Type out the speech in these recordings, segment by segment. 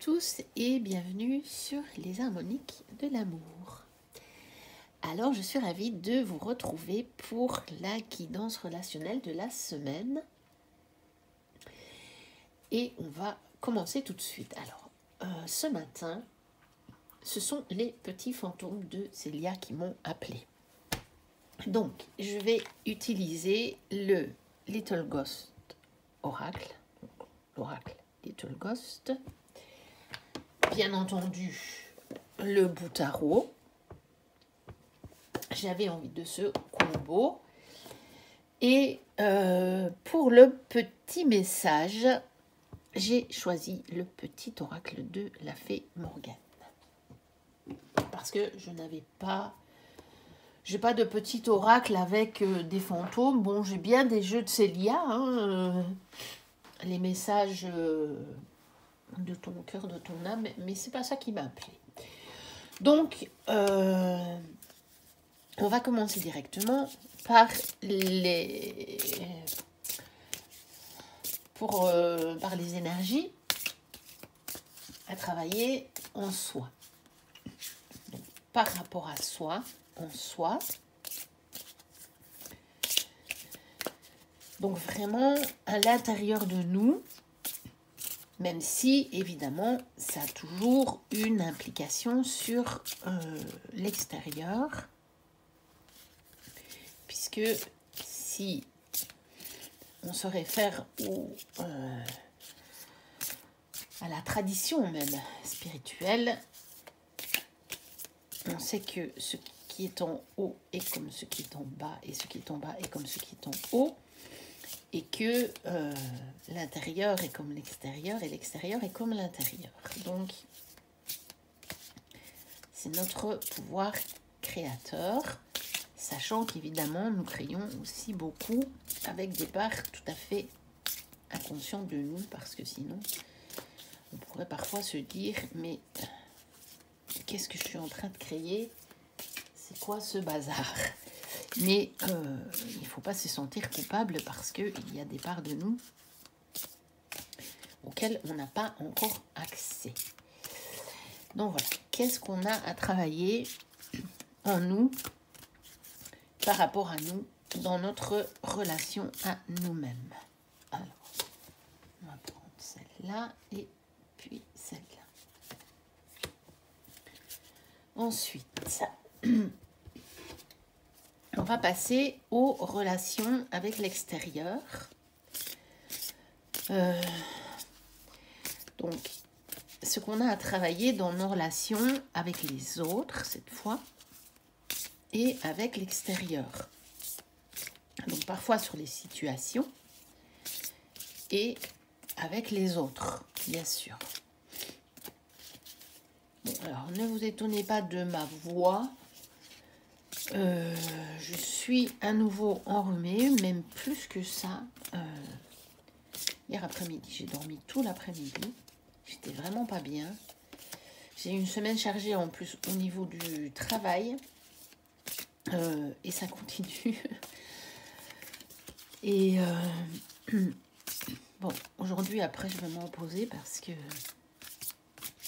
tous et bienvenue sur les harmoniques de l'amour. Alors je suis ravie de vous retrouver pour la guidance relationnelle de la semaine. Et on va commencer tout de suite. Alors ce matin, ce sont les petits fantômes de Célia qui m'ont appelé. Donc je vais utiliser le Little Ghost Oracle, l'oracle Little Ghost. Bien entendu, le Boutaro. J'avais envie de ce combo. Et pour le petit message, j'ai choisi le petit oracle de la fée Morgane. Parce que je n'avais pas... J'ai pas de petit oracle avec des fantômes. Bon, j'ai bien des jeux de Célia. Les messages... de ton cœur, de ton âme, mais c'est pas ça qui m'a appelé. Donc, on va commencer directement par par les énergies à travailler en soi. Donc, par rapport à soi, en soi. Donc, vraiment, à l'intérieur de nous, même si, évidemment, ça a toujours une implication sur l'extérieur. Puisque si on se réfère à la tradition même spirituelle, on sait que ce qui est en haut est comme ce qui est en bas, et ce qui est en bas est comme ce qui est en haut. Et que l'intérieur est comme l'extérieur et l'extérieur est comme l'intérieur. Donc, c'est notre pouvoir créateur, sachant qu'évidemment, nous créons aussi beaucoup avec des parts tout à fait inconscientes de nous, parce que sinon, on pourrait parfois se dire, mais qu'est-ce que je suis en train de créer? C'est quoi ce bazar? Mais il ne faut pas se sentir coupable parce qu'il y a des parts de nous auxquelles on n'a pas encore accès. Donc voilà, qu'est-ce qu'on a à travailler en nous par rapport à nous dans notre relation à nous-mêmes? Alors, on va prendre celle-là et puis celle-là. Ensuite... on va passer aux relations avec l'extérieur. Donc, ce qu'on a à travailler dans nos relations avec les autres, cette fois, et avec l'extérieur. Donc, parfois sur les situations et avec les autres, bien sûr. Bon, alors, ne vous étonnez pas de ma voix. Je suis à nouveau enrhumée, même plus que ça. Hier après-midi, j'ai dormi tout l'après-midi. J'étais vraiment pas bien. J'ai eu une semaine chargée en plus au niveau du travail. Et ça continue. Et bon, aujourd'hui, après, je vais m'en reposer parce que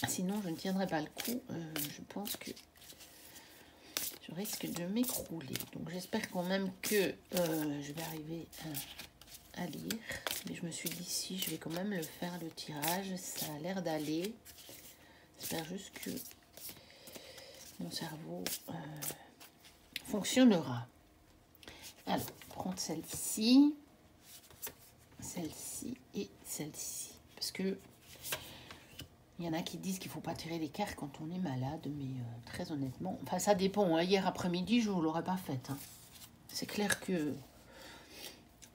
sinon, je ne tiendrai pas le coup. Je pense que je risque de m'écrouler. Donc j'espère quand même que je vais arriver à lire. Mais je me suis dit, si, je vais quand même le faire, le tirage. Ça a l'air d'aller. J'espère juste que mon cerveau fonctionnera. Alors, prendre celle-ci et celle-ci. Parce que il y en a qui disent qu'il ne faut pas tirer les cartes quand on est malade, mais très honnêtement, enfin ça dépend. Hein. Hier après-midi, je ne vous l'aurais pas faite. Hein. C'est clair que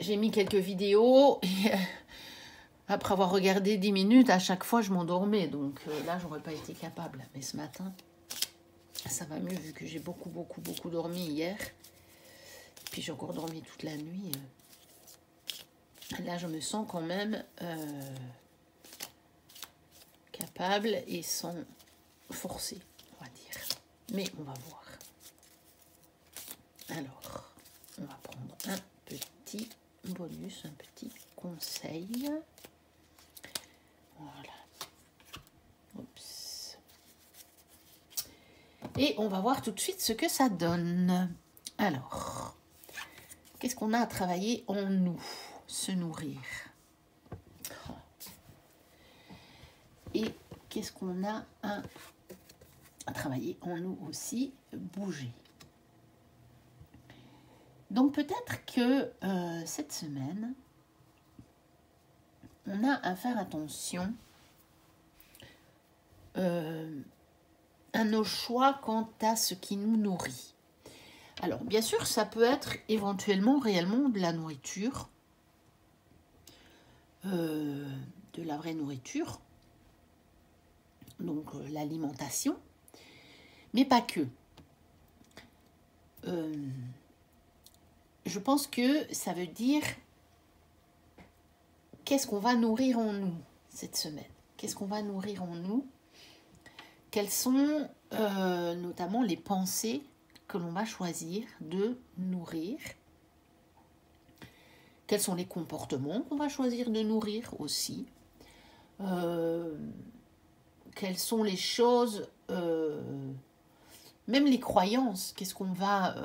j'ai mis quelques vidéos et après avoir regardé 10 minutes, à chaque fois je m'endormais. Donc là, j'aurais pas été capable. Mais ce matin, ça va mieux vu que j'ai beaucoup dormi hier. Puis j'ai encore dormi toute la nuit. Là, je me sens quand même... capable et sans forcer, on va dire. Mais on va voir. Alors, on va prendre un petit bonus, un petit conseil. Voilà. Et on va voir tout de suite ce que ça donne. Alors, qu'est-ce qu'on a à travailler en nous? Se nourrir. Et qu'est-ce qu'on a à travailler en nous aussi? Bouger. Donc peut-être que cette semaine, on a à faire attention à nos choix quant à ce qui nous nourrit. Alors, bien sûr, ça peut être éventuellement réellement de la nourriture, de la vraie nourriture, donc l'alimentation, mais pas que. Je pense que ça veut dire qu'est-ce qu'on va nourrir en nous cette semaine. Qu'est-ce qu'on va nourrir en nous? Quelles sont notamment les pensées que l'on va choisir de nourrir? Quels sont les comportements qu'on va choisir de nourrir aussi? Quelles sont les choses, même les croyances, qu'est-ce qu'on va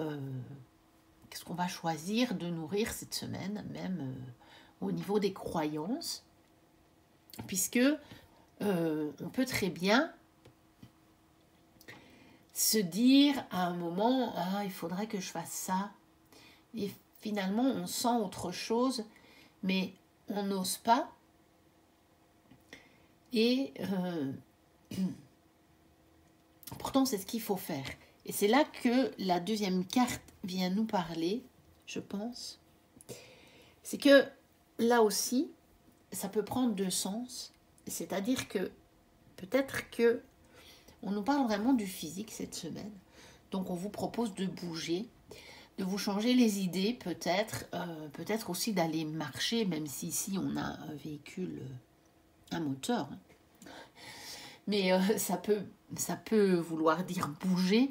choisir de nourrir cette semaine, même au niveau des croyances, puisque on peut très bien se dire à un moment, ah, il faudrait que je fasse ça, et finalement on sent autre chose, mais on n'ose pas, et pourtant c'est ce qu'il faut faire. Et c'est là que la deuxième carte vient nous parler, je pense. C'est que là aussi, ça peut prendre deux sens. C'est-à-dire que peut-être que on nous parle vraiment du physique cette semaine. Donc on vous propose de bouger, de vous changer les idées peut-être. Peut-être aussi d'aller marcher, même si ici on a un véhicule, un moteur. Mais ça peut vouloir dire bouger.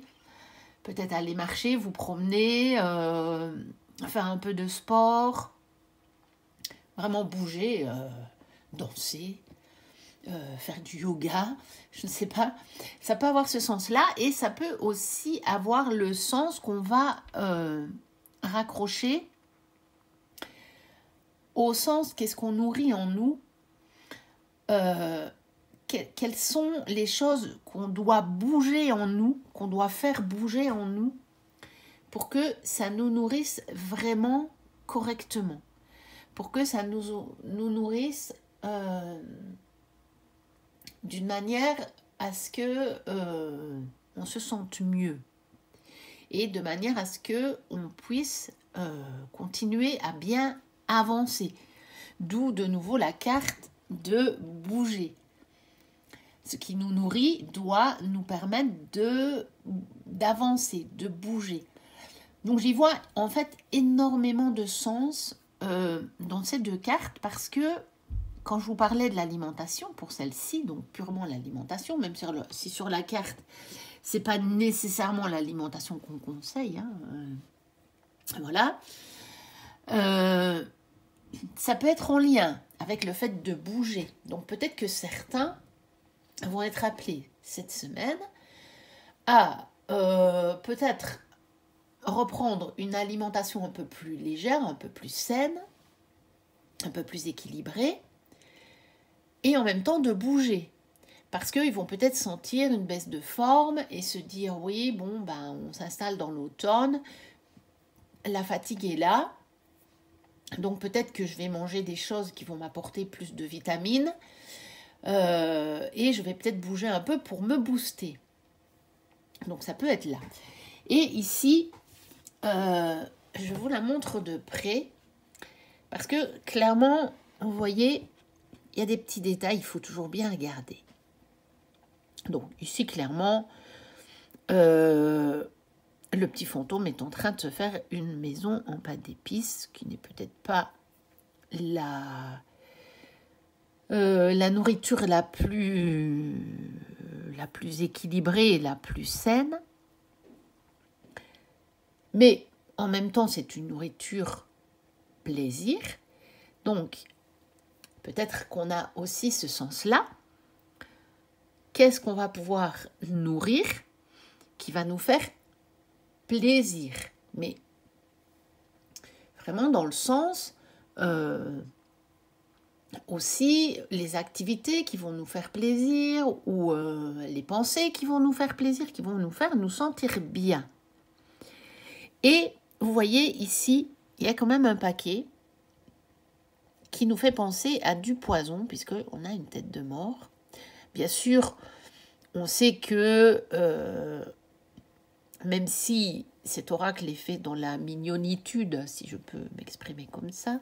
Peut-être aller marcher, vous promener, faire un peu de sport, vraiment bouger, danser, faire du yoga, je ne sais pas. Ça peut avoir ce sens-là et ça peut aussi avoir le sens qu'on va raccrocher au sens qu'est-ce qu'on nourrit en nous, quelles sont les choses qu'on doit bouger en nous, qu'on doit faire bouger en nous pour que ça nous nourrisse vraiment correctement, pour que ça nous nourrisse d'une manière à ce que on se sente mieux et de manière à ce que on puisse continuer à bien avancer. D'où de nouveau la carte de bouger. Ce qui nous nourrit doit nous permettre d'avancer, de bouger. Donc j'y vois en fait énormément de sens dans ces deux cartes parce que quand je vous parlais de l'alimentation, pour celle-ci, donc purement l'alimentation, même si sur la carte, c'est pas nécessairement l'alimentation qu'on conseille, hein, voilà, ça peut être en lien avec le fait de bouger. Donc peut-être que certains vont être appelés cette semaine à peut-être reprendre une alimentation un peu plus légère, un peu plus saine, un peu plus équilibrée, et en même temps de bouger. Parce qu'ils vont peut-être sentir une baisse de forme et se dire, oui, bon, ben, on s'installe dans l'automne, la fatigue est là, donc peut-être que je vais manger des choses qui vont m'apporter plus de vitamines, et je vais peut-être bouger un peu pour me booster. Donc ça peut être là. Et ici, je vous la montre de près, parce que clairement, vous voyez, il y a des petits détails, il faut toujours bien regarder. Donc ici, clairement, le petit fantôme est en train de se faire une maison en pâte d'épices, qui n'est peut-être pas la nourriture la plus équilibrée et la plus saine. Mais en même temps, c'est une nourriture plaisir. Donc, peut-être qu'on a aussi ce sens-là. Qu'est-ce qu'on va pouvoir nourrir qui va nous faire plaisir. Mais vraiment dans le sens aussi les activités qui vont nous faire plaisir ou les pensées qui vont nous faire plaisir, qui vont nous faire nous sentir bien. Et vous voyez ici, il y a quand même un paquet qui nous fait penser à du poison, puisqu'on a une tête de mort. Bien sûr, on sait que même si cet oracle est fait dans la mignonitude, si je peux m'exprimer comme ça,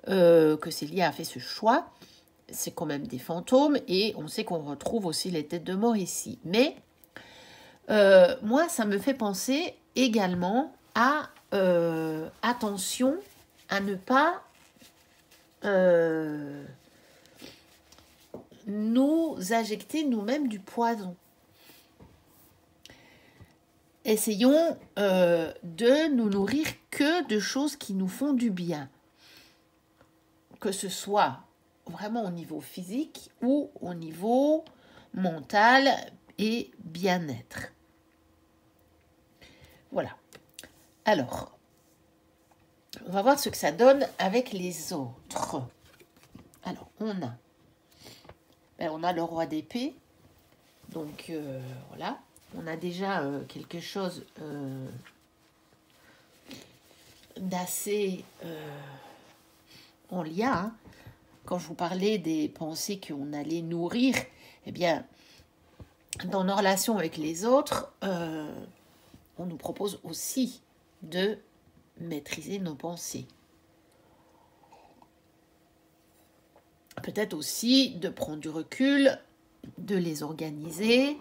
que Célia a fait ce choix, c'est quand même des fantômes, et on sait qu'on retrouve aussi les têtes de mort ici. Mais moi, ça me fait penser également à attention à ne pas nous injecter nous-mêmes du poison. Essayons de nous nourrir que de choses qui nous font du bien. Que ce soit vraiment au niveau physique ou au niveau mental et bien-être. Voilà. Alors, on va voir ce que ça donne avec les autres. Alors, on a le roi d'épée. Donc, voilà. On a déjà quelque chose d'assez en lien. Hein. Quand je vous parlais des pensées qu'on allait nourrir, eh bien, dans nos relations avec les autres, on nous propose aussi de maîtriser nos pensées. Peut-être aussi de prendre du recul, de les organiser,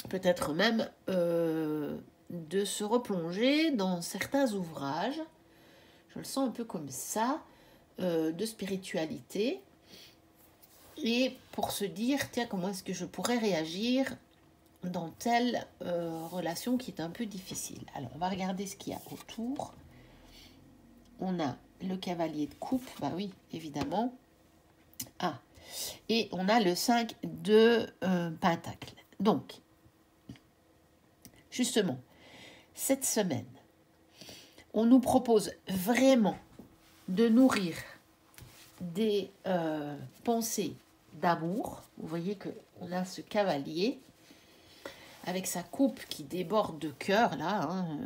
peut-être même de se replonger dans certains ouvrages, je le sens un peu comme ça, de spiritualité, et pour se dire, tiens, comment est-ce que je pourrais réagir dans telle relation qui est un peu difficile. Alors, on va regarder ce qu'il y a autour. On a le cavalier de coupe, bah oui, évidemment. Ah, et on a le 5 de pentacle. Donc, justement, cette semaine, on nous propose vraiment de nourrir des pensées d'amour. Vous voyez qu'on a ce cavalier avec sa coupe qui déborde de cœur, là. Hein,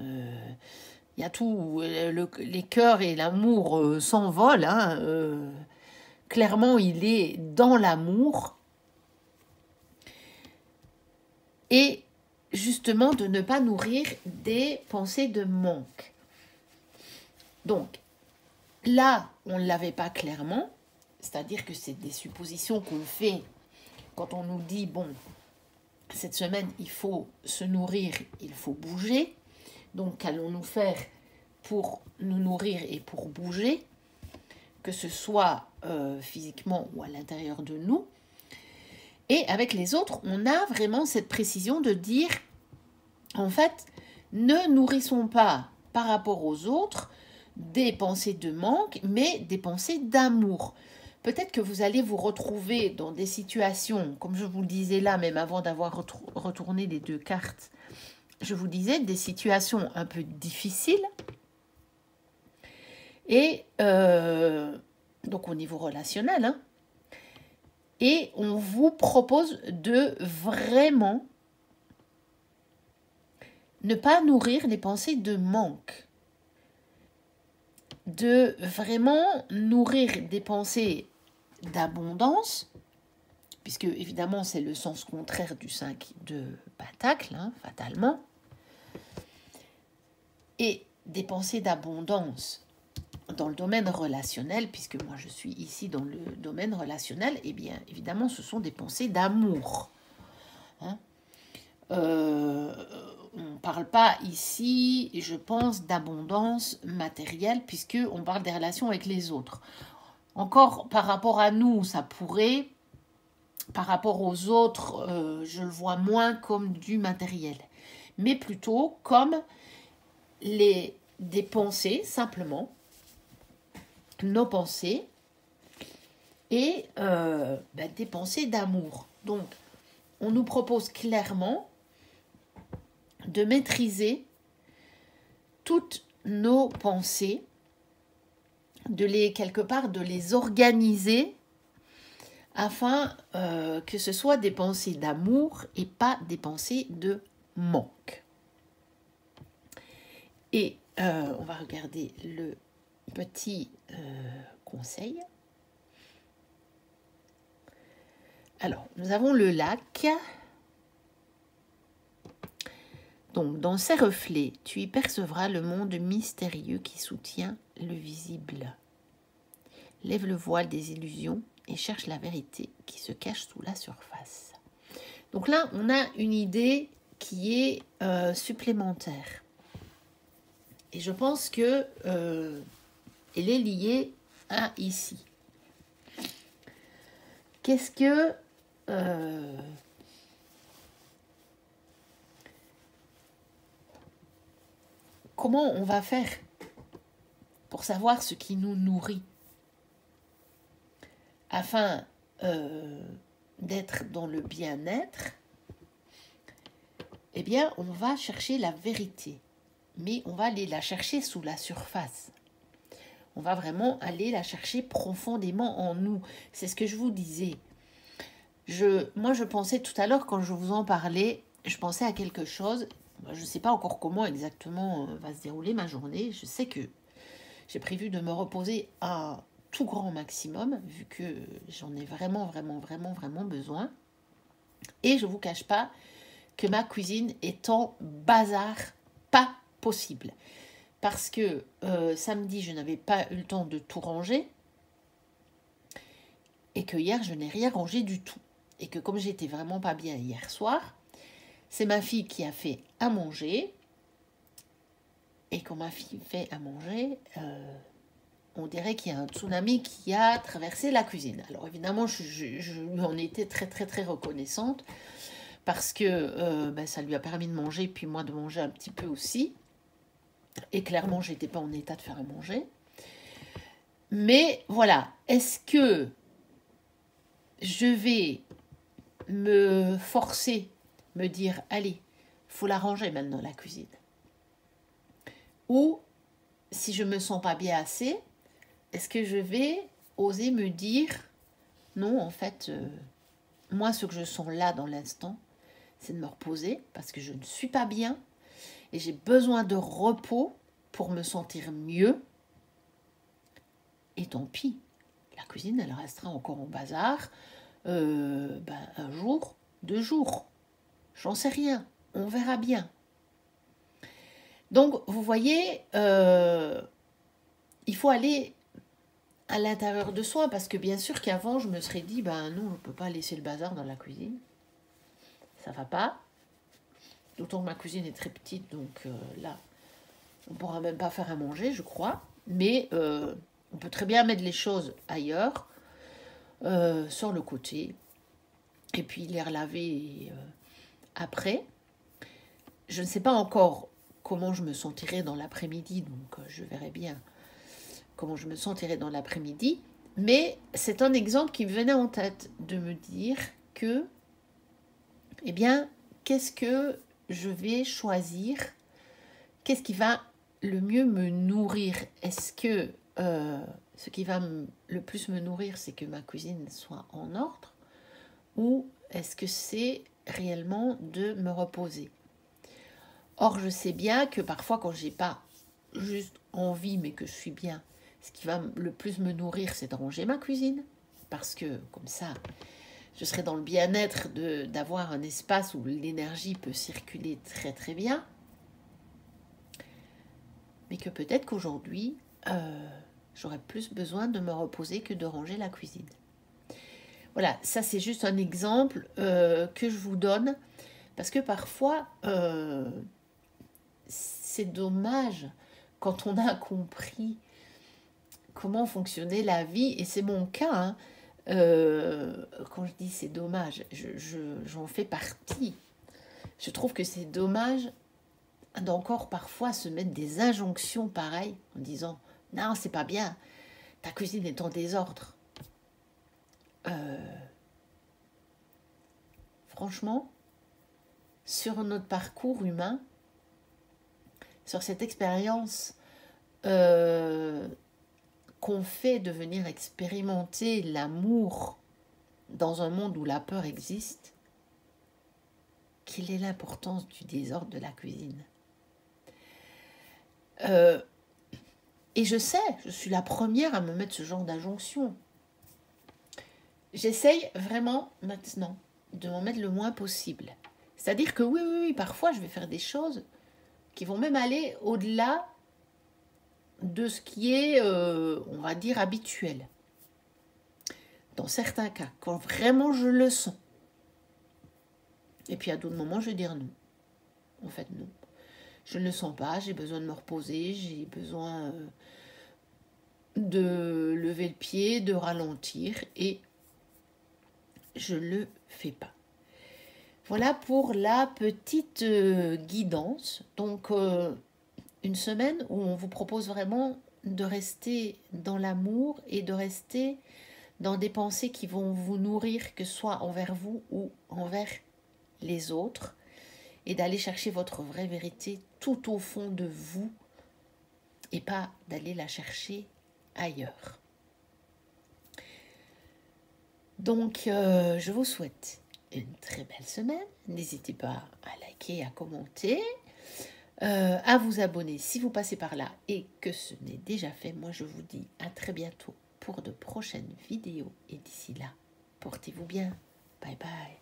y a tout, les cœurs et l'amour s'envolent. Hein, clairement, il est dans l'amour. Et justement, de ne pas nourrir des pensées de manque. Donc, là, on ne l'avait pas clairement. C'est-à-dire que c'est des suppositions qu'on fait quand on nous dit, bon, cette semaine, il faut se nourrir, il faut bouger. Donc, qu'allons-nous faire pour nous nourrir et pour bouger, que ce soit physiquement ou à l'intérieur de nous. Et avec les autres, on a vraiment cette précision de dire, en fait, ne nourrissons pas par rapport aux autres des pensées de manque, mais des pensées d'amour. Peut-être que vous allez vous retrouver dans des situations, comme je vous le disais là, même avant d'avoir retourné les deux cartes, je vous disais des situations un peu difficiles. Et donc au niveau relationnel, hein, et on vous propose de vraiment ne pas nourrir les pensées de manque, de vraiment nourrir des pensées d'abondance, puisque évidemment c'est le sens contraire du 5 de pentacle, hein, fatalement, et des pensées d'abondance dans le domaine relationnel, puisque moi je suis ici dans le domaine relationnel, eh bien évidemment ce sont des pensées d'amour. Hein. On ne parle pas ici, je pense, d'abondance matérielle, puisqu'on parle des relations avec les autres. Encore par rapport à nous, ça pourrait, par rapport aux autres, je le vois moins comme du matériel, mais plutôt comme des pensées, simplement, nos pensées, et des pensées d'amour. Donc, on nous propose clairement de maîtriser toutes nos pensées, quelque part de les organiser afin que ce soit des pensées d'amour et pas des pensées de manque. Et on va regarder le petit conseil. Alors, nous avons le lac. Donc, dans ses reflets, tu y percevras le monde mystérieux qui soutient le visible. Lève le voile des illusions et cherche la vérité qui se cache sous la surface. Donc là, on a une idée qui est supplémentaire. Et je pense que elle est liée à ici. Qu'est-ce que... comment on va faire pour savoir ce qui nous nourrit afin d'être dans le bien-être? Eh bien, on va chercher la vérité, mais on va aller la chercher sous la surface. On va vraiment aller la chercher profondément en nous. C'est ce que je vous disais. Moi, je pensais tout à l'heure, quand je vous en parlais, je pensais à quelque chose. Je ne sais pas encore comment exactement va se dérouler ma journée. Je sais que j'ai prévu de me reposer à tout grand maximum, vu que j'en ai vraiment besoin. Et je ne vous cache pas que ma cuisine est en bazar pas possible. Parce que samedi, je n'avais pas eu le temps de tout ranger. Et que hier, je n'ai rien rangé du tout. Et que comme j'étais vraiment pas bien hier soir, c'est ma fille qui a fait à manger. Et quand ma fille fait à manger, on dirait qu'il y a un tsunami qui a traversé la cuisine. Alors évidemment, je lui en étais très reconnaissante. Parce que ça lui a permis de manger, puis moi de manger un petit peu aussi. Et clairement, je n'étais pas en état de faire à manger. Mais voilà, est-ce que je vais me forcer, me dire, allez, faut la ranger maintenant, la cuisine. Ou, si je me sens pas bien assez, est-ce que je vais oser me dire, non, en fait, moi, ce que je sens là dans l'instant, c'est de me reposer parce que je ne suis pas bien et j'ai besoin de repos pour me sentir mieux. Et tant pis, la cuisine, elle restera encore en bazar un jour, 2 jours. J'en sais rien, on verra bien. Donc, vous voyez, il faut aller à l'intérieur de soi parce que bien sûr qu'avant, je me serais dit, non, on ne peut pas laisser le bazar dans la cuisine. Ça va pas. D'autant que ma cuisine est très petite, donc là, on ne pourra même pas faire à manger, je crois. Mais on peut très bien mettre les choses ailleurs, sur le côté, et puis les relaver après. Je ne sais pas encore comment je me sentirai dans l'après-midi, donc je verrai bien comment je me sentirai dans l'après-midi. Mais c'est un exemple qui me venait en tête de me dire que, eh bien, qu'est-ce que je vais choisir? Qu'est-ce qui va le mieux me nourrir? Est-ce que ce qui va le plus me nourrir, c'est que ma cuisine soit en ordre? Ou est-ce que c'est réellement de me reposer? Or, je sais bien que parfois, quand j'ai pas juste envie, mais que je suis bien, ce qui va le plus me nourrir, c'est de ranger ma cuisine. Parce que, comme ça, je serai dans le bien-être d'avoir un espace où l'énergie peut circuler très bien. Mais que peut-être qu'aujourd'hui, j'aurais plus besoin de me reposer que de ranger la cuisine. Voilà, ça c'est juste un exemple que je vous donne. Parce que parfois, c'est dommage quand on a compris comment fonctionnait la vie, et c'est mon cas, hein, quand je dis c'est dommage, j'en fais partie. Je trouve que c'est dommage d'encore parfois se mettre des injonctions pareilles en disant non, c'est pas bien, ta cuisine est en désordre. Franchement, sur notre parcours humain, sur cette expérience qu'on fait de venir expérimenter l'amour dans un monde où la peur existe, quelle est l'importance du désordre de la cuisine. Et je sais, je suis la première à me mettre ce genre d'injonction. J'essaye vraiment maintenant de m'en mettre le moins possible. C'est-à-dire que oui, parfois je vais faire des choses qui vont même aller au-delà de ce qui est, on va dire, habituel. Dans certains cas, quand vraiment je le sens. Et puis à d'autres moments, je vais dire non. En fait, non. Je ne le sens pas, j'ai besoin de me reposer, j'ai besoin de lever le pied, de ralentir, et je ne le fais pas. Voilà pour la petite guidance. Donc, une semaine où on vous propose vraiment de rester dans l'amour et de rester dans des pensées qui vont vous nourrir, que ce soit envers vous ou envers les autres, et d'aller chercher votre vraie vérité tout au fond de vous et pas d'aller la chercher ailleurs. Donc, je vous souhaite une très belle semaine. N'hésitez pas à liker, à commenter, à vous abonner si vous passez par là et que ce n'est déjà fait. Moi, je vous dis à très bientôt pour de prochaines vidéos. Et d'ici là, portez-vous bien. Bye bye.